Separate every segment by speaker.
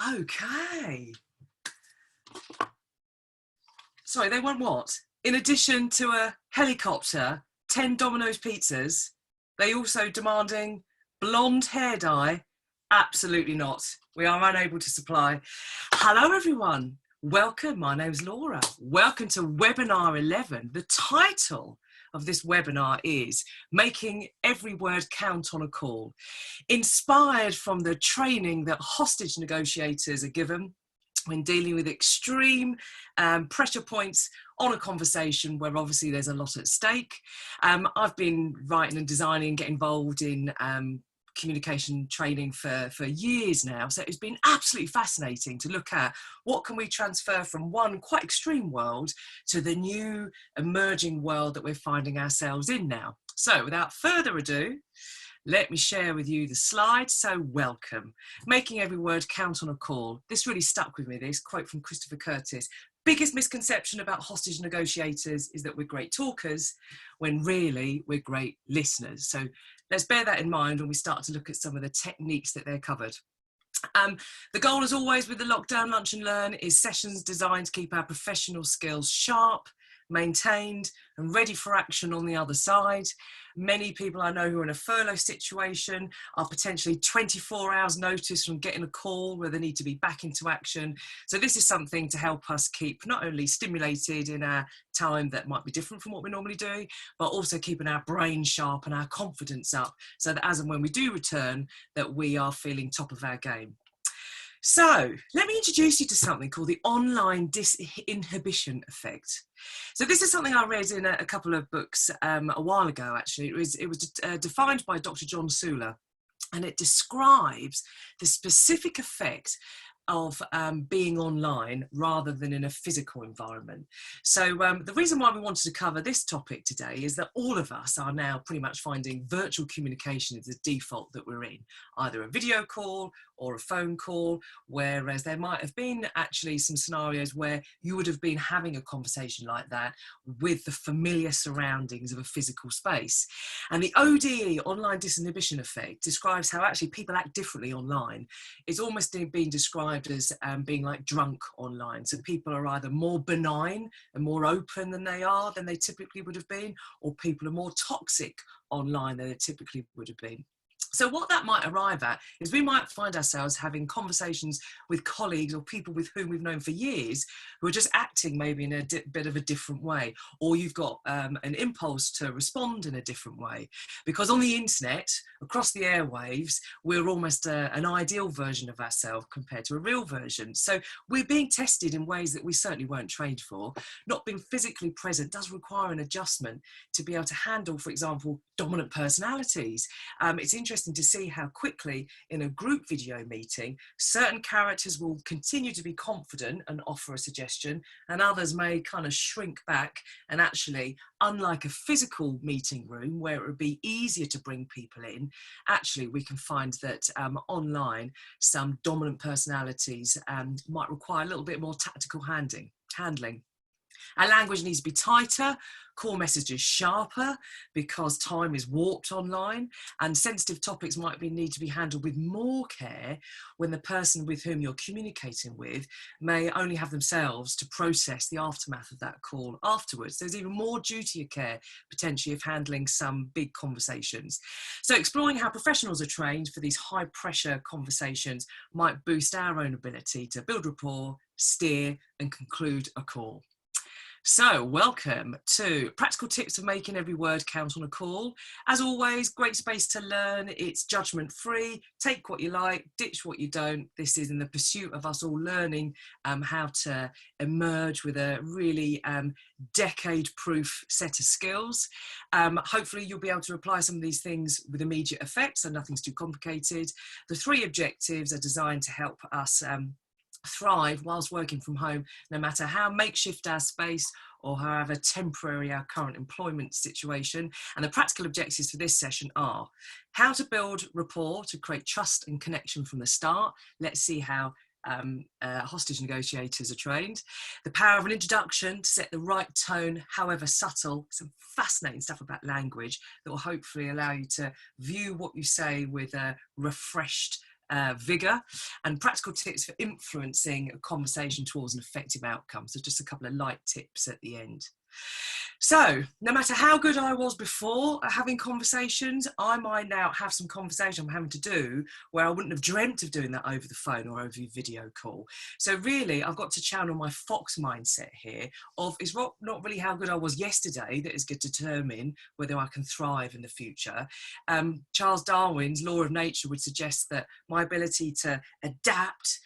Speaker 1: Okay. Sorry, they want what? In addition to a helicopter, 10 Domino's pizzas, they also demanding blonde hair dye? Absolutely not. We are unable to supply. Hello, everyone. Welcome. My name's Laura. Welcome to webinar 11. The title of this webinar is Making Every Word Count on a Call, inspired from the training that hostage negotiators are given when dealing with extreme pressure points on a conversation where obviously there's a lot at stake. I've been writing and designing, get involved in communication training for years now, so it's been absolutely fascinating to look at what can we transfer from one quite extreme world to the new emerging world that we're finding ourselves in now. So without further ado, let me share with you the slides. So welcome. Making every word count on a call. This really stuck with me, this quote from Christopher Curtis. Biggest misconception about hostage negotiators is that we're great talkers when really we're great listeners. So let's bear that in mind when we start to look at some of the techniques that they're covered. The goal, as always, with the Lockdown Lunch and Learn is sessions designed to keep our professional skills sharp, maintained and ready for action on the other side. Many people I know who are in a furlough situation are potentially 24 hours notice from getting a call where they need to be back into action. So this is something to help us keep not only stimulated in our time that might be different from what we're normally doing, but also keeping our brain sharp and our confidence up so that as and when we do return, that we are feeling top of our game. So let me introduce you to something called the online disinhibition effect. So this is something I read in a couple of books a while ago, actually. It was defined by Dr. John Suler, and it describes the specific effect of being online rather than in a physical environment. So the reason why we wanted to cover this topic today is that all of us are now pretty much finding virtual communication is the default that we're in, either a video call or a phone call, whereas there might have been actually some scenarios where you would have been having a conversation like that with the familiar surroundings of a physical space. And the ODE, online disinhibition effect, describes how actually people act differently online. It's almost been described as being like drunk online. So people are either more benign and more open than they typically would have been, or people are more toxic online than they typically would have been. So what that might arrive at is we might find ourselves having conversations with colleagues or people with whom we've known for years who are just acting maybe in a bit of a different way, or you've got an impulse to respond in a different way. Because on the internet, across the airwaves, we're almost an ideal version of ourselves compared to a real version. So we're being tested in ways that we certainly weren't trained for. Not being physically present does require an adjustment to be able to handle, for example, dominant personalities. It's interesting to see how quickly in a group video meeting, certain characters will continue to be confident and offer a suggestion, and others may kind of shrink back. And actually, unlike a physical meeting room where it would be easier to bring people in, actually we can find that online, some dominant personalities might require a little bit more tactical handling. Our language needs to be tighter, core messages sharper, because time is warped online, and sensitive topics might need to be handled with more care when the person with whom you're communicating with may only have themselves to process the aftermath of that call afterwards. There's even more duty of care potentially of handling some big conversations. So exploring how professionals are trained for these high pressure conversations might boost our own ability to build rapport, steer and conclude a call. So welcome to Practical Tips of Making Every Word Count on a Call. As always, great space to learn. It's judgment free. Take what you like, ditch what you don't. This is in the pursuit of us all learning how to emerge with a really decade-proof set of skills. Hopefully you'll be able to apply some of these things with immediate effect, so nothing's too complicated. The 3 objectives are designed to help us thrive whilst working from home, no matter how makeshift our space or however temporary our current employment situation. And the practical objectives for this session are how to build rapport to create trust and connection from the start. Let's see how hostage negotiators are trained. The power of an introduction to set the right tone, however subtle. Some fascinating stuff about language that will hopefully allow you to view what you say with a refreshed vigour, and practical tips for influencing a conversation towards an effective outcome. So just a couple of light tips at the end. So no matter how good I was before at having conversations, I might now have some conversation I'm having to do where I wouldn't have dreamt of doing that over the phone or over a video call. So really, I've got to channel my fox mindset here of it's not really how good I was yesterday that is going to determine whether I can thrive in the future. Charles Darwin's law of nature would suggest that my ability to adapt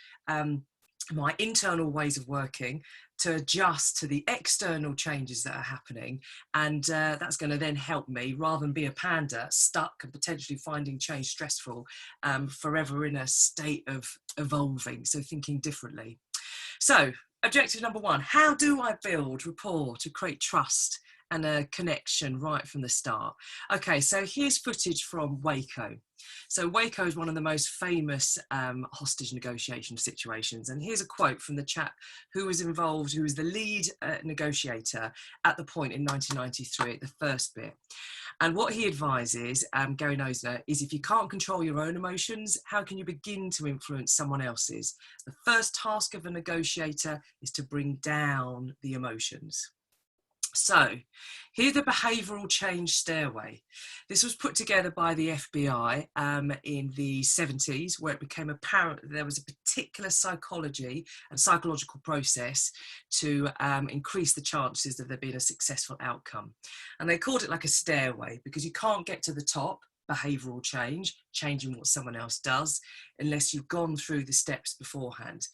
Speaker 1: my internal ways of working to adjust to the external changes that are happening, and that's going to then help me, rather than be a panda stuck and potentially finding change stressful, forever in a state of evolving, so thinking differently. So objective number one, how do I build rapport to create trust and a connection right from the start? Okay, so here's footage from Waco. So Waco is one of the most famous hostage negotiation situations, and here's a quote from the chap who was involved, who was the lead negotiator at the point in 1993 at the first bit. And what he advises, Gary Nosler, is if you can't control your own emotions, how can you begin to influence someone else's? The first task of a negotiator is to bring down the emotions. So here's the behavioural change stairway. This was put together by the FBI in the 70s, where it became apparent that there was a particular psychology and psychological process to increase the chances of there being a successful outcome. And they called it like a stairway because you can't get to the top, behavioural change, changing what someone else does, unless you've gone through the steps beforehand.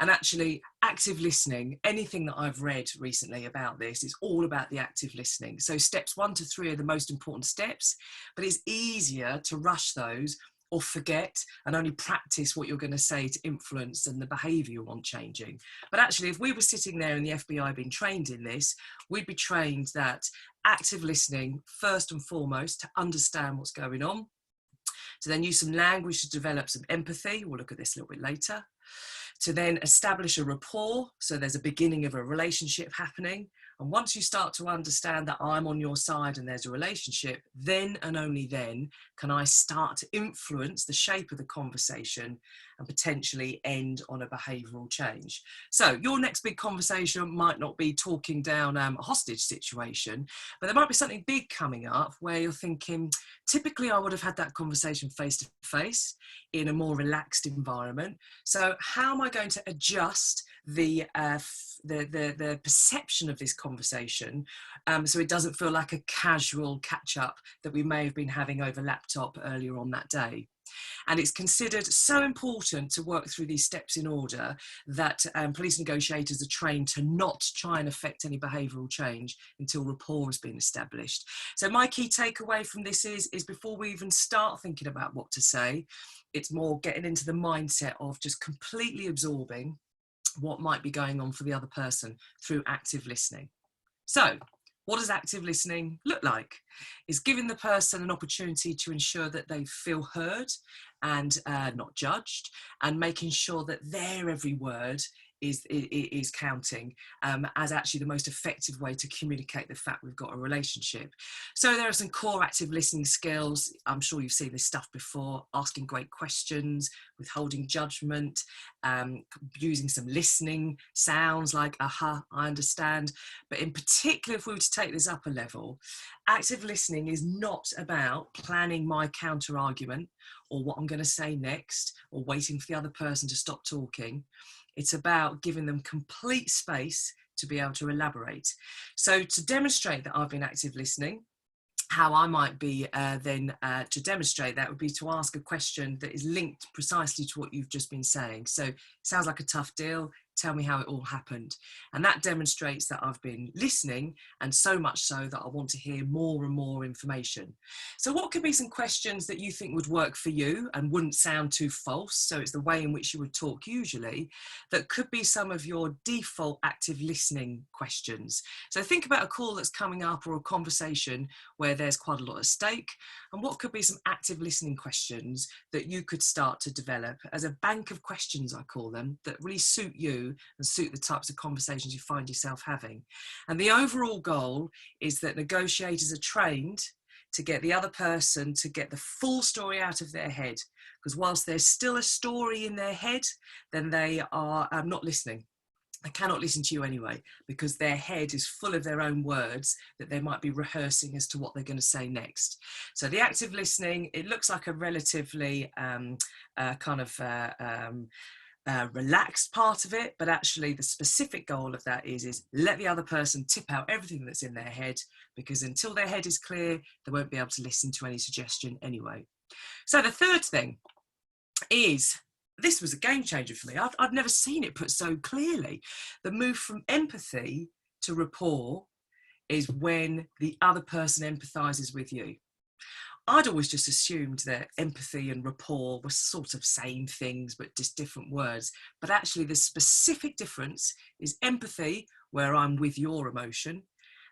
Speaker 1: And actually, active listening, anything that I've read recently about this is all about the active listening. So steps 1 to 3 are the most important steps, but it's easier to rush those or forget and only practice what you're going to say to influence and the behaviour you want changing. But actually, if we were sitting there in the FBI being trained in this, we'd be trained that active listening, first and foremost, to understand what's going on, to then use some language to develop some empathy. We'll look at this a little bit later. To then establish a rapport, so there's a beginning of a relationship happening. And once you start to understand that I'm on your side and there's a relationship, then and only then can I start to influence the shape of the conversation and potentially end on a behavioural change. So your next big conversation might not be talking down a hostage situation, but there might be something big coming up where you're thinking, typically I would have had that conversation face to face in a more relaxed environment. So how am I going to adjust the perception of this conversation so it doesn't feel like a casual catch up that we may have been having over laptop earlier on that day? And it's considered so important to work through these steps in order that police negotiators are trained to not try and affect any behavioural change until rapport has been established. So my key takeaway from this is before we even start thinking about what to say, it's more getting into the mindset of just completely absorbing what might be going on for the other person through active listening. So what does active listening look like? It's giving the person an opportunity to ensure that they feel heard and not judged, and making sure that their every word is counting as actually the most effective way to communicate the fact we've got a relationship. So there are some core active listening skills. I'm sure you've seen this stuff before: asking great questions, withholding judgment, using some listening sounds like aha, I understand. But in particular, if we were to take this up a level, active listening is not about planning my counter argument or what I'm going to say next or waiting for the other person to stop talking. It's about giving them complete space to be able to elaborate. So to demonstrate that I've been active listening, how I might be to demonstrate that would be to ask a question that is linked precisely to what you've just been saying. So it sounds like a tough deal. Tell me how it all happened. And that demonstrates that I've been listening, and so much so that I want to hear more and more information. So what could be some questions that you think would work for you and wouldn't sound too false? So it's the way in which you would talk usually, that could be some of your default active listening questions. So think about a call that's coming up or a conversation where there's quite a lot at stake, and what could be some active listening questions that you could start to develop as a bank of questions, I call them, that really suit you and suit the types of conversations you find yourself having. And the overall goal is that negotiators are trained to get the other person to get the full story out of their head. Because whilst there's still a story in their head, then they are not listening. They cannot listen to you anyway, because their head is full of their own words that they might be rehearsing as to what they're going to say next. So the active listening, it looks like a relatively relaxed part of it, but actually the specific goal of that is let the other person tip out everything that's in their head, because until their head is clear, they won't be able to listen to any suggestion anyway. So the third thing is, this was a game changer for me. I've never seen it put so clearly. The move from empathy to rapport is when the other person empathises with you. I'd always just assumed that empathy and rapport were sort of same things, but just different words. But actually the specific difference is empathy, where I'm with your emotion,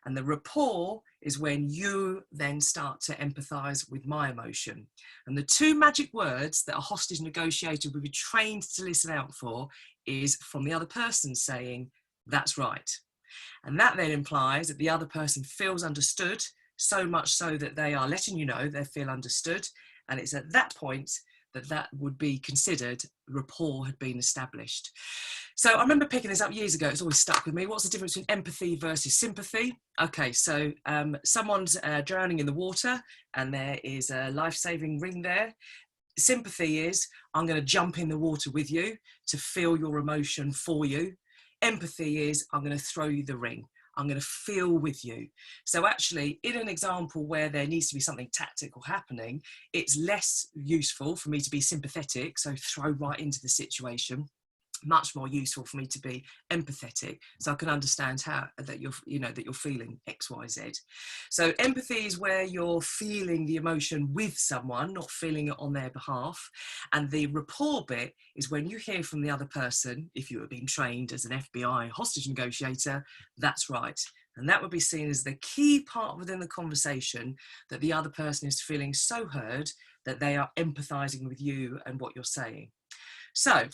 Speaker 1: and the rapport is when you then start to empathise with my emotion. And the two magic words that a hostage negotiator would be trained to listen out for is from the other person saying, "That's right." And that then implies that the other person feels understood, so much so that they are letting you know they feel understood. And it's at that point that that would be considered rapport had been established. So I remember picking this up years ago. It's always stuck with me. What's the difference between empathy versus sympathy? Okay, so someone's drowning in the water and there is a life-saving ring there. Sympathy is, I'm going to jump in the water with you to feel your emotion for you. Empathy is, I'm going to throw you the ring. I'm going to feel with you. So actually, in an example where there needs to be something tactical happening, it's less useful for me to be sympathetic, so throw right into the situation. Much more useful for me to be empathetic, so I can understand how that you're feeling X, Y, Z. So empathy is where you're feeling the emotion with someone, not feeling it on their behalf. And the rapport bit is when you hear from the other person, if you have been trained as an FBI hostage negotiator, that's right. And that would be seen as the key part within the conversation, that the other person is feeling so heard that they are empathizing with you and what you're saying. So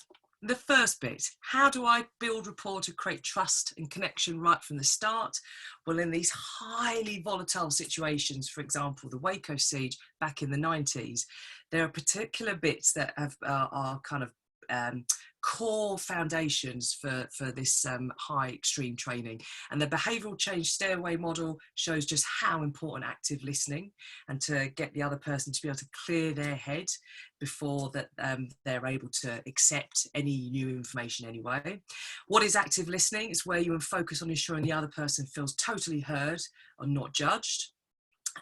Speaker 1: the first bit, how do I build rapport to create trust and connection right from the start? Well, in these highly volatile situations, for example, the Waco siege back in the 90s, there are particular bits that are kind of core foundations for this high extreme training. And the behavioural change stairway model shows just how important active listening and to get the other person to be able to clear their head before that they're able to accept any new information anyway. What is active listening? It's where you focus on ensuring the other person feels totally heard and not judged.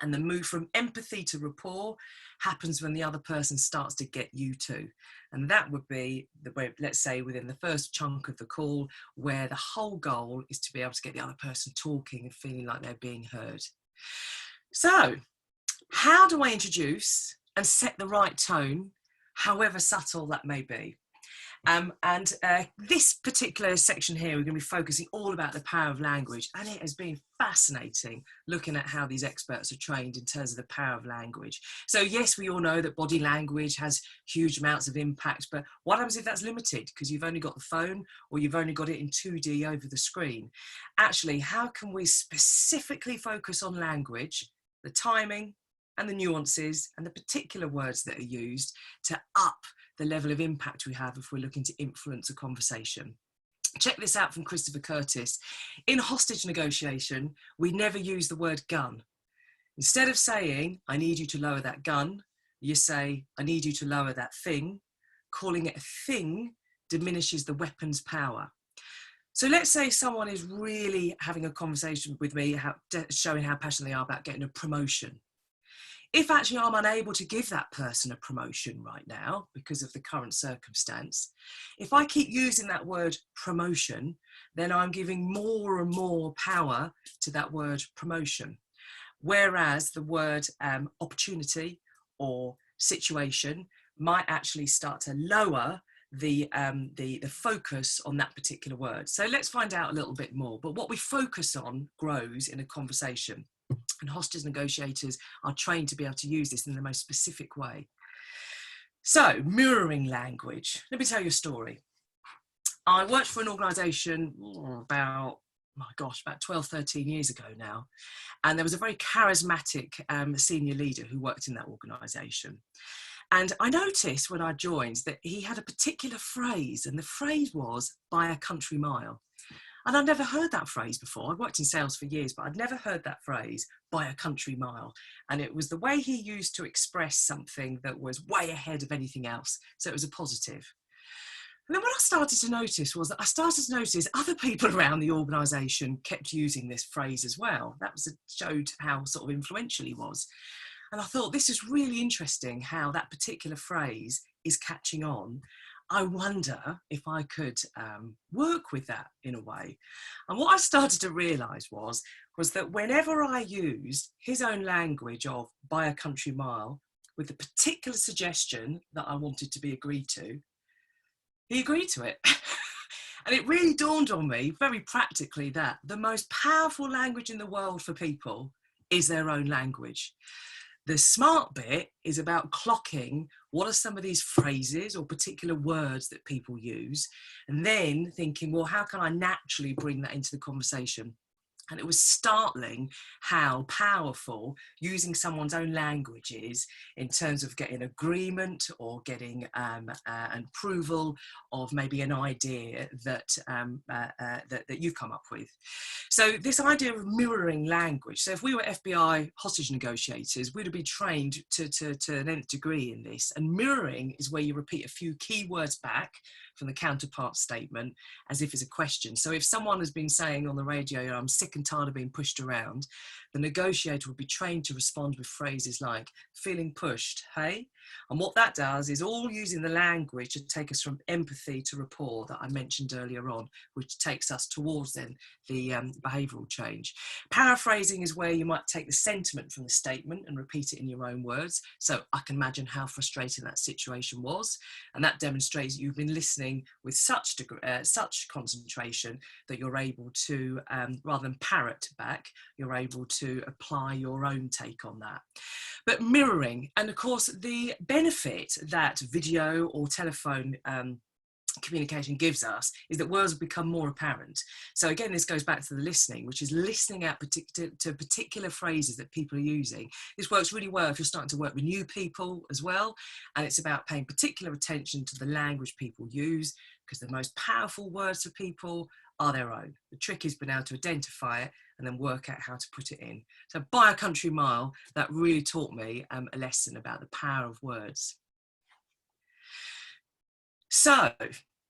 Speaker 1: And the move from empathy to rapport happens when the other person starts to get you too. And that would be the way, let's say, within the first chunk of the call, where the whole goal is to be able to get the other person talking and feeling like they're being heard. So how do I introduce and set the right tone, however subtle that may be? This particular section here, we're going to be focusing all about the power of language, and it has been fascinating looking at how these experts are trained in terms of the power of language. So yes, we all know that body language has huge amounts of impact, but what happens if that's limited because you've only got the phone or you've only got it in 2D over the screen? Actually, how can we specifically focus on language, the timing and the nuances and the particular words that are used to up the level of impact we have if we're looking to influence a conversation? Check this out from Christopher Curtis. In hostage negotiation, we never use the word gun. Instead of saying, I need you to lower that gun, you say, I need you to lower that thing. Calling it a thing diminishes the weapon's power. So let's say someone is really having a conversation with me, showing how passionate they are about getting a promotion. If actually I'm unable to give that person a promotion right now because of the current circumstance, if I keep using that word promotion, then I'm giving more and more power to that word promotion. Whereas the word opportunity or situation might actually start to lower the focus on that particular word. So let's find out a little bit more. But what we focus on grows in a conversation. And hostage negotiators are trained to be able to use this in the most specific way. So, mirroring language. Let me tell you a story. I worked for an organisation about my gosh, about 12, 13 years ago now. And there was a very charismatic senior leader who worked in that organisation. And I noticed when I joined that he had a particular phrase, and the phrase was "by a country mile." And I'd never heard that phrase before. I'd worked in sales for years, but I'd never heard that phrase, "by a country mile." And it was the way he used to express something that was way ahead of anything else. So it was a positive. And then what I started to notice was that I started to notice other people around the organisation kept using this phrase as well. That showed how sort of influential he was. And I thought, this is really interesting how that particular phrase is catching on. I wonder if I could work with that in a way. And what I started to realise was that whenever I used his own language of "by a country mile" with the particular suggestion that I wanted to be agreed to, he agreed to it. And it really dawned on me very practically that the most powerful language in the world for people is their own language. The smart bit is about clocking what are some of these phrases or particular words that people use, and then thinking, well, how can I naturally bring that into the conversation? And it was startling how powerful using someone's own language is in terms of getting agreement or getting an approval of maybe an idea that you've come up with. So this idea of mirroring language. So if we were FBI hostage negotiators, we'd have been trained to an nth degree in this. And mirroring is where you repeat a few key words back from the counterpart statement as if it's a question. So if someone has been saying on the radio, "I'm sick and tired of being pushed around," the negotiator would be trained to respond with phrases like "feeling pushed, hey?" And what that does is all using the language to take us from empathy to rapport that I mentioned earlier on, which takes us towards then the behavioural change. Paraphrasing is where you might take the sentiment from the statement and repeat it in your own words. So I can imagine how frustrating that situation was. And that demonstrates that you've been listening with such concentration that you're able to, rather than parrot back, you're able to apply your own take on that. But mirroring, and of course the benefit that video or telephone communication gives us is that words will become more apparent. So again, this goes back to the listening, which is listening out to particular phrases that people are using. This works really well if you're starting to work with new people as well, and it's about paying particular attention to the language people use, because the most powerful words for people are their own. The trick is being able to identify it and then work out how to put it in. So "by a country mile," that really taught me a lesson about the power of words. So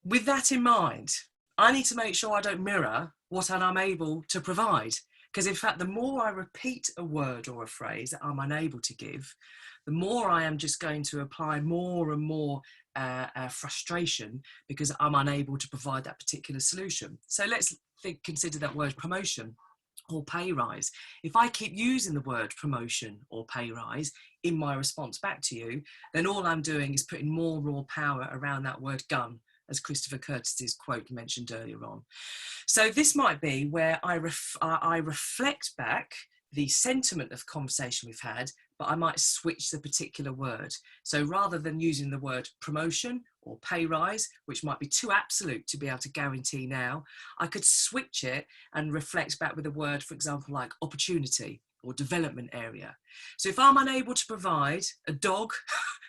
Speaker 1: with that in mind, I need to make sure I don't mirror what I'm unable to provide. Because in fact, the more I repeat a word or a phrase that I'm unable to give, the more I am just going to apply more and more frustration because I'm unable to provide that particular solution. So let's consider that word promotion or pay rise. If I keep using the word promotion or pay rise in my response back to you, then all I'm doing is putting more raw power around that word gun, as Christopher Curtis's quote mentioned earlier on. So this might be where I reflect back the sentiment of conversation we've had, but I might switch the particular word. So rather than using the word promotion or pay rise, which might be too absolute to be able to guarantee now, I could switch it and reflect back with a word, for example, like opportunity or development area. So if I'm unable to provide a dog,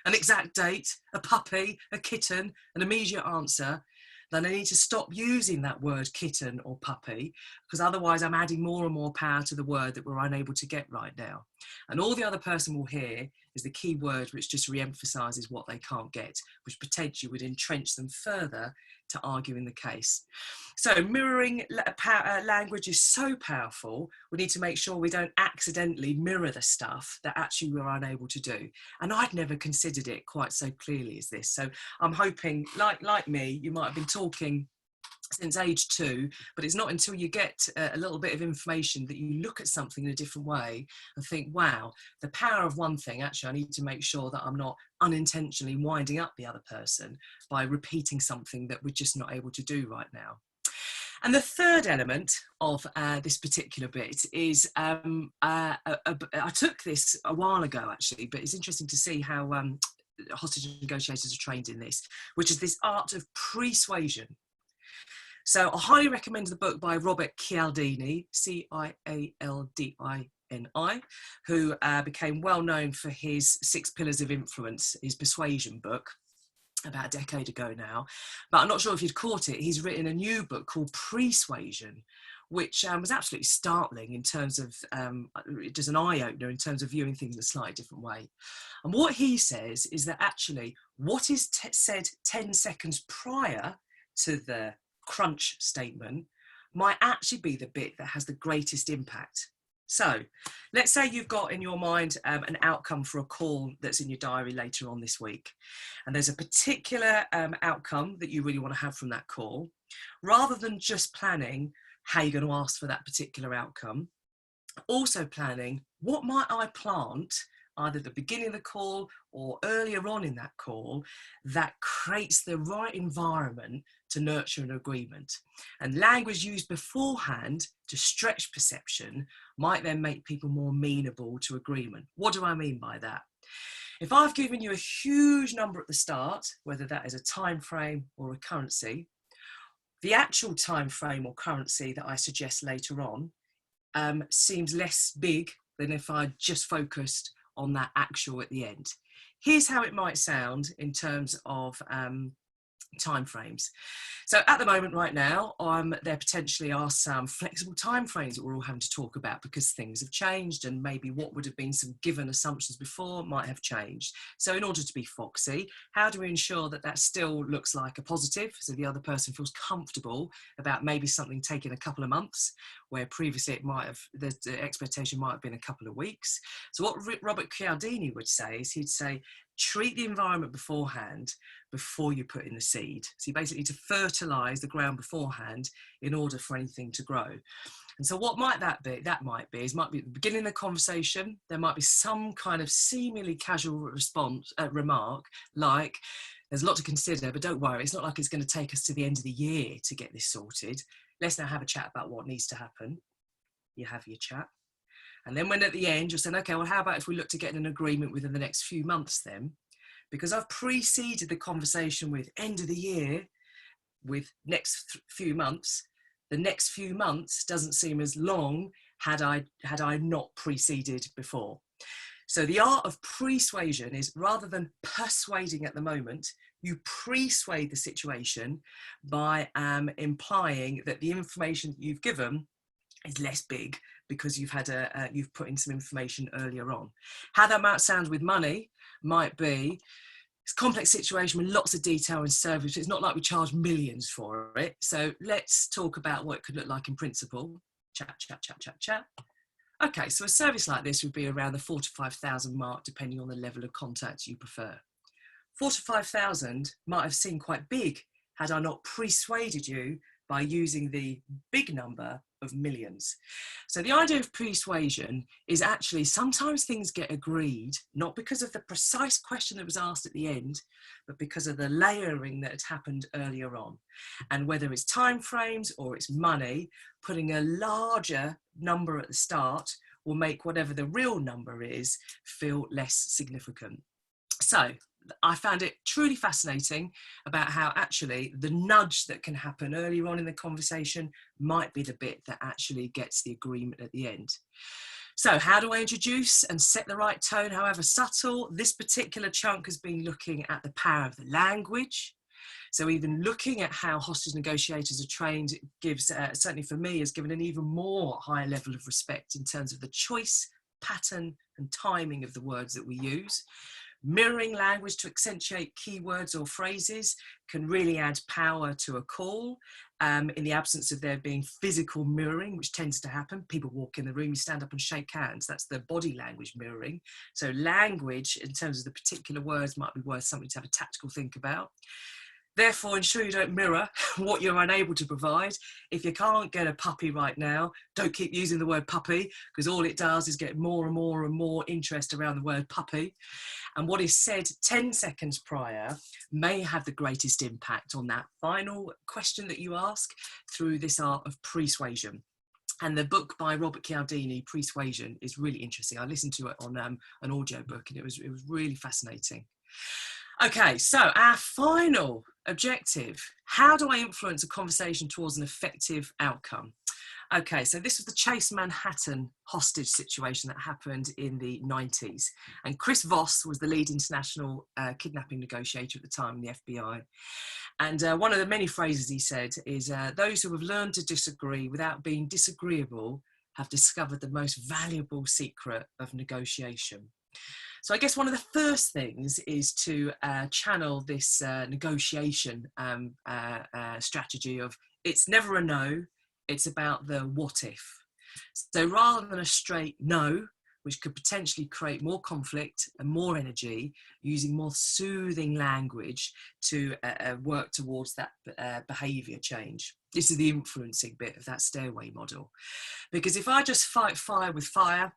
Speaker 1: an exact date, a puppy, a kitten, an immediate answer, then I need to stop using that word kitten or puppy, because otherwise I'm adding more and more power to the word that we're unable to get right now. And all the other person will hear is the key word, which just re-emphasises what they can't get, which potentially would entrench them further to arguing the case. So mirroring language is so powerful. We need to make sure we don't accidentally mirror the stuff that actually we're unable to do. And I'd never considered it quite so clearly as this. So I'm hoping, like me, you might have been talking since age 2, but it's not until you get a little bit of information that you look at something in a different way and think, wow, the power of one thing, actually I need to make sure that I'm not unintentionally winding up the other person by repeating something that we're just not able to do right now. And the third element of this particular bit is, I took this a while ago actually, but it's interesting to see how hostage negotiators are trained in this, which is this art of persuasion. So I highly recommend the book by Robert Cialdini, Cialdini, who became well known for his 6 Pillars of Influence, his persuasion book, about a decade ago now. But I'm not sure if you'd caught it. He's written a new book called Persuasion, which was absolutely startling in terms of, just an eye-opener in terms of viewing things in a slightly different way. And what he says is that actually what is said 10 seconds prior to the crunch statement might actually be the bit that has the greatest impact. So let's say you've got in your mind an outcome for a call that's in your diary later on this week, and there's a particular outcome that you really want to have from that call. Rather than just planning how you're going to ask for that particular outcome, also planning what might I plant either at the beginning of the call or earlier on in that call that creates the right environment to nurture an agreement. And language used beforehand to stretch perception might then make people more amenable to agreement. What do I mean by that? If I've given you a huge number at the start, whether that is a time frame or a currency, the actual time frame or currency that I suggest later on seems less big than if I just focused on that actual at the end. Here's how it might sound in terms of timeframes. So at the moment right now, there potentially are some flexible timeframes that we're all having to talk about because things have changed and maybe what would have been some given assumptions before might have changed. So in order to be foxy, how do we ensure that that still looks like a positive so the other person feels comfortable about maybe something taking a couple of months where previously it might have, the expectation might have been a couple of weeks. So what Robert Cialdini would say is he'd say, treat the environment beforehand before you put in the seed. So you basically need to fertilize the ground beforehand in order for anything to grow. And so what might that be? That might be at the beginning of the conversation, there might be some kind of seemingly casual response, remark like, there's a lot to consider, but don't worry, it's not like it's going to take us to the end of the year to get this sorted. Let's now have a chat about what needs to happen. You have your chat. And then when at the end, you're saying, okay, well, how about if we look to get an agreement within the next few months then? Because I've preceded the conversation with end of the year, with next few months. The next few months doesn't seem as long had I not preceded before. So the art of persuasion is rather than persuading at the moment, you persuade the situation by implying that the information that you've given is less big because you've put in some information earlier on. How that might sound with money might be, it's a complex situation with lots of detail and service. It's not like we charge millions for it. So let's talk about what it could look like in principle. Chat, chat, chat, chat, chat. Okay, so a service like this would be around the 4,000 to 5,000 mark, depending on the level of contact you prefer. 4,000 to 5,000 might have seemed quite big had I not persuaded you by using the big number of millions. So the idea of persuasion is actually sometimes things get agreed, not because of the precise question that was asked at the end, but because of the layering that had happened earlier on. And whether it's timeframes or it's money, putting a larger number at the start will make whatever the real number is feel less significant. So I found it truly fascinating about how actually the nudge that can happen earlier on in the conversation might be the bit that actually gets the agreement at the end. So how do I introduce and set the right tone, however subtle? This particular chunk has been looking at the power of the language. So even looking at how hostage negotiators are trained gives, certainly for me, has given an even more higher level of respect in terms of the choice, pattern and timing of the words that we use. Mirroring language to accentuate keywords or phrases can really add power to a call. In the absence of there being physical mirroring, which tends to happen. People walk in the room, you stand up and shake hands. That's the body language mirroring. So language, in terms of the particular words, might be worth something to have a tactical think about. Therefore, ensure you don't mirror what you're unable to provide. If you can't get a puppy right now, don't keep using the word puppy, because all it does is get more and more and more interest around the word puppy. And what is said 10 seconds prior may have the greatest impact on that final question that you ask through this art of persuasion. And the book by Robert Cialdini, Persuasion, is really interesting. I listened to it on an audio book and it was really fascinating. Okay, so our final objective, how do I influence a conversation towards an effective outcome? Okay, so this was the Chase Manhattan hostage situation that happened in the 90s. And Chris Voss was the lead international kidnapping negotiator at the time in the FBI. And one of the many phrases he said is, those who have learned to disagree without being disagreeable have discovered the most valuable secret of negotiation. So I guess one of the first things is to channel this negotiation strategy of it's never a no, it's about the what if. So rather than a straight no, which could potentially create more conflict and more energy, using more soothing language to work towards that behaviour change. This is the influencing bit of that stairway model. Because if I just fight fire with fire,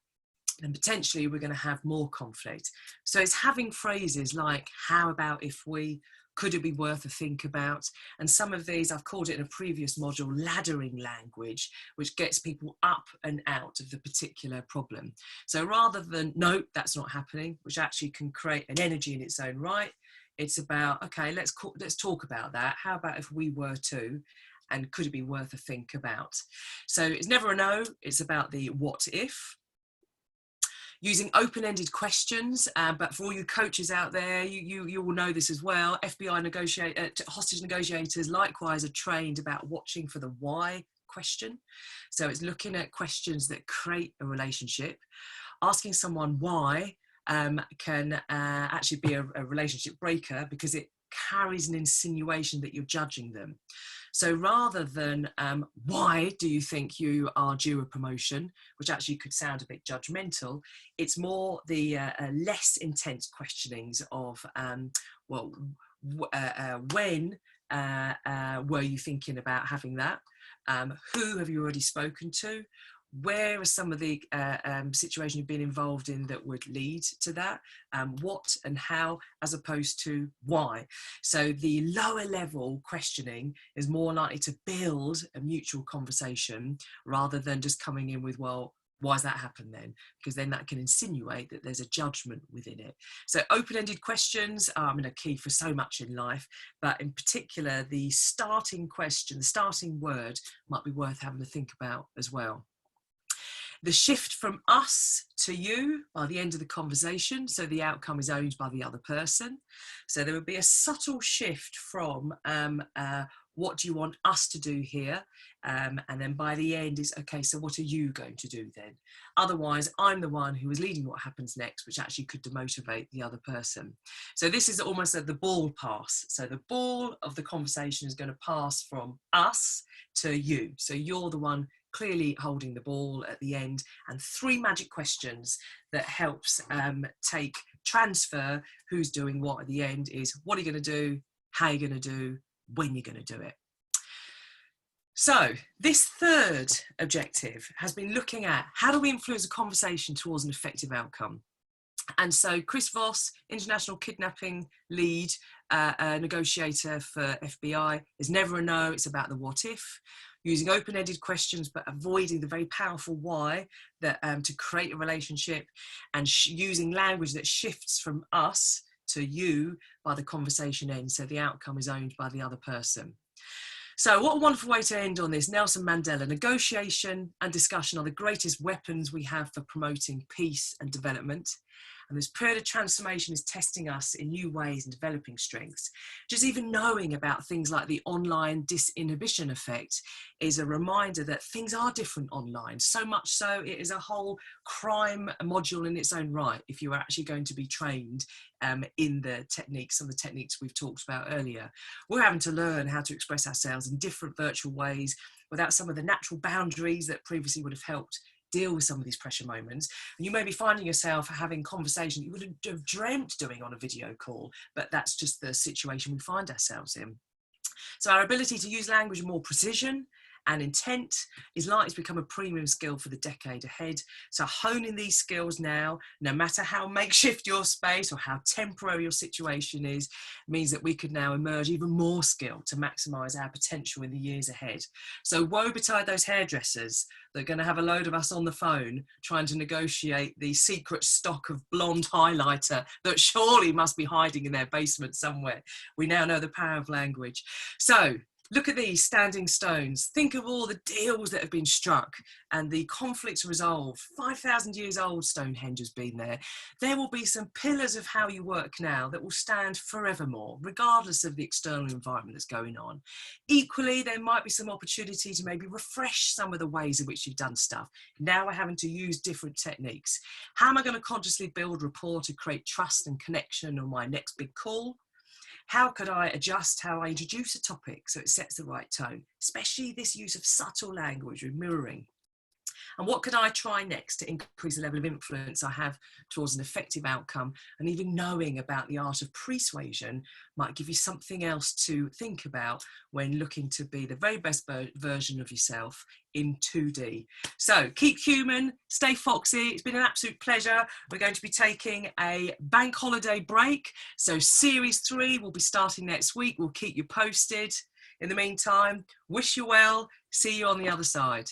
Speaker 1: then potentially we're going to have more conflict. So it's having phrases like, how about if we, could it be worth a think about? And some of these, I've called it in a previous module, laddering language, which gets people up and out of the particular problem. So rather than, no, that's not happening, which actually can create an energy in its own right, it's about, okay, let's talk about that. How about if we were to? And could it be worth a think about? So it's never a no, it's about the what if. Using open-ended questions, but for all you coaches out there, you will know this as well. FBI hostage negotiators likewise are trained about watching for the why question. So it's looking at questions that create a relationship. Asking someone why can actually be a relationship breaker because it carries an insinuation that you're judging them. So rather than why do you think you are due a promotion, which actually could sound a bit judgmental, it's more the less intense questionings of, well, when were you thinking about having that? Who have you already spoken to? Where are some of the situations you've been involved in that would lead to that? What and how, as opposed to why. So the lower level questioning is more likely to build a mutual conversation rather than just coming in with, well, why does that happen then? Because then that can insinuate that there's a judgment within it. So open-ended questions are a key for so much in life, but in particular, the starting question, the starting word might be worth having to think about as well. The shift from us to you by the end of the conversation, so the outcome is owned by the other person. So there would be a subtle shift from what do you want us to do here? And then by the end is, okay, so what are you going to do then? Otherwise, I'm the one who is leading what happens next, which actually could demotivate the other person. So this is almost the ball pass. So the ball of the conversation is going to pass from us to you. So you're the one clearly holding the ball at the end, and 3 magic questions that helps transfer who's doing what at the end is, what are you going to do, how are you going to do, when you're going to do it. So this third objective has been looking at how do we influence a conversation towards an effective outcome. And so Chris Voss, international kidnapping lead, negotiator for FBI, is never a no, it's about the what if. Using open-ended questions, but avoiding the very powerful why that to create a relationship, and using language that shifts from us to you by the conversation ends, so the outcome is owned by the other person. So what a wonderful way to end on this. Nelson Mandela, negotiation and discussion are the greatest weapons we have for promoting peace and development. And this period of transformation is testing us in new ways and developing strengths. Just even knowing about things like the online disinhibition effect is a reminder that things are different online. So much so it is a whole crime module in its own right if you are actually going to be trained in the techniques, some of the techniques we've talked about earlier. We're having to learn how to express ourselves in different virtual ways without some of the natural boundaries that previously would have helped deal with some of these pressure moments. And you may be finding yourself having conversations you wouldn't have dreamt doing on a video call, but that's just the situation we find ourselves in. So our ability to use language with more precision And intent is likely to become a premium skill for the decade ahead. So honing these skills now, no matter how makeshift your space or how temporary your situation is, means that we could now emerge even more skilled to maximise our potential in the years ahead. So woe betide those hairdressers that are going to have a load of us on the phone trying to negotiate the secret stock of blonde highlighter that surely must be hiding in their basement somewhere. We now know the power of language. So look at these standing stones. Think of all the deals that have been struck and the conflicts resolved. 5,000 years old Stonehenge has been there. There will be some pillars of how you work now that will stand forevermore, regardless of the external environment that's going on. Equally, there might be some opportunity to maybe refresh some of the ways in which you've done stuff. Now we're having to use different techniques. How am I going to consciously build rapport to create trust and connection on my next big call? How could I adjust how I introduce a topic so it sets the right tone, especially this use of subtle language with mirroring? And what could I try next to increase the level of influence I have towards an effective outcome? And even knowing about the art of persuasion might give you something else to think about when looking to be the very best version of yourself in 2D. So keep human, stay foxy. It's been an absolute pleasure. We're going to be taking a bank holiday break. So series 3 will be starting next week. We'll keep you posted. In the meantime, wish you well. See you on the other side.